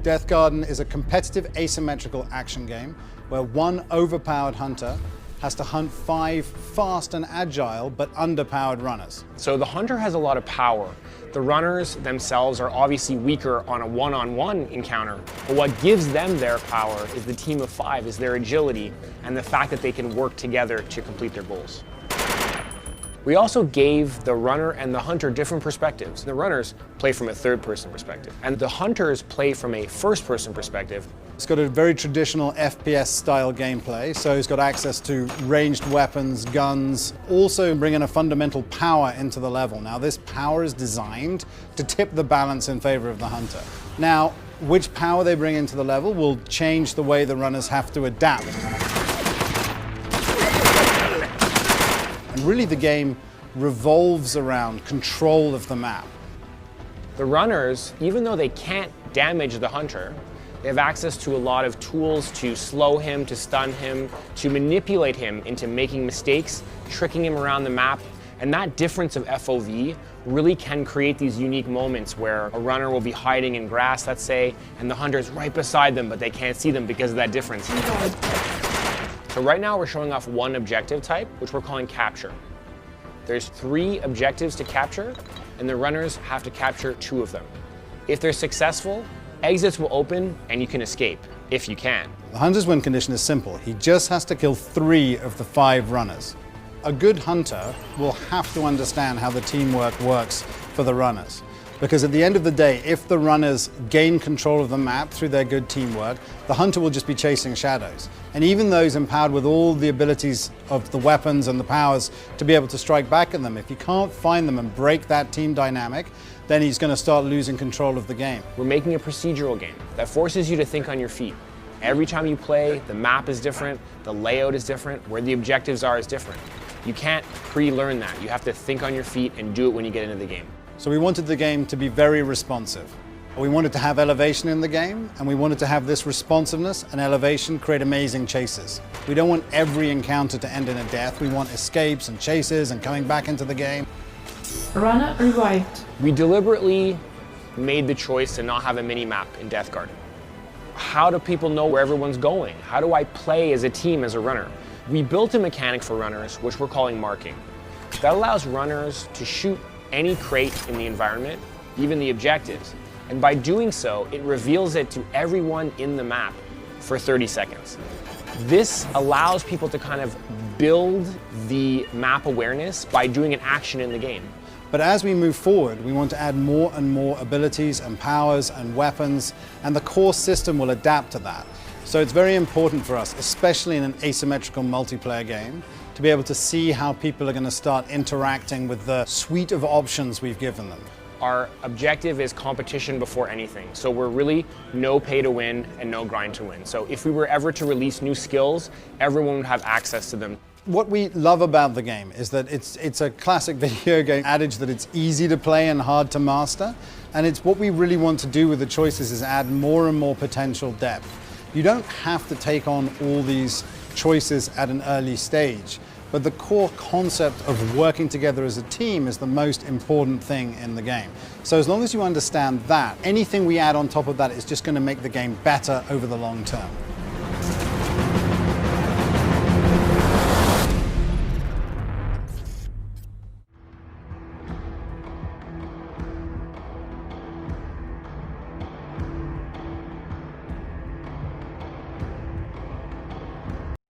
Death Garden is a competitive asymmetrical action game where one overpowered hunter has to hunt 5 fast and agile but underpowered runners. So the hunter has a lot of power. The runners themselves are obviously weaker on a one-on-one encounter, but what gives them their power is the team of 5, is their agility and the fact that they can work together to complete their goals. We also gave the runner and the hunter different perspectives. The runners play from a third-person perspective, and the hunters play from a first-person perspective. It's got a very traditional FPS-style gameplay, so it's got access to ranged weapons, guns, also bringing a fundamental power into the level. Now, this power is designed to tip the balance in favor of the hunter. Now, which power they bring into the level will change the way the runners have to adapt. And really the game revolves around control of the map. The runners, even though they can't damage the hunter, they have access to a lot of tools to slow him, to stun him, to manipulate him into making mistakes, tricking him around the map. And that difference of FOV really can create these unique moments where a runner will be hiding in grass, let's say, and the hunter's right beside them, but they can't see them because of that difference. So right now we're showing off one objective type, which we're calling capture. There's 3 objectives to capture, and the runners have to capture 2 of them. If they're successful, exits will open and you can escape, if you can. The hunter's win condition is simple. He just has to kill 3 of the 5 runners. A good hunter will have to understand how the teamwork works for the runners. Because at the end of the day, if the runners gain control of the map through their good teamwork, the hunter will just be chasing shadows. And even those empowered with all the abilities of the weapons and the powers to be able to strike back at them, if you can't find them and break that team dynamic, then he's going to start losing control of the game. We're making a procedural game that forces you to think on your feet. Every time you play, the map is different, the layout is different, where the objectives are is different. You can't pre-learn that. You have to think on your feet and do it when you get into the game. So we wanted the game to be very responsive. We wanted to have elevation in the game, and we wanted to have this responsiveness and elevation create amazing chases. We don't want every encounter to end in a death. We want escapes and chases and coming back into the game. Runner revived. We deliberately made the choice to not have a mini-map in Death Garden. How do people know where everyone's going? How do I play as a team, as a runner? We built a mechanic for runners, which we're calling marking. That allows runners to shoot any crate in the environment, even the objectives. And by doing so, it reveals it to everyone in the map for 30 seconds. This allows people to kind of build the map awareness by doing an action in the game. But as we move forward, we want to add more and more abilities and powers and weapons, and the core system will adapt to that. So it's very important for us, especially in an asymmetrical multiplayer game, to be able to see how people are going to start interacting with the suite of options we've given them. Our objective is competition before anything. So we're really no pay to win and no grind to win. So if we were ever to release new skills, everyone would have access to them. What we love about the game is that it's a classic video game adage that it's easy to play and hard to master. And it's what we really want to do with the choices is add more and more potential depth. You don't have to take on all these choices at an early stage, but the core concept of working together as a team is the most important thing in the game. So as long as you understand that, anything we add on top of that is just going to make the game better over the long term.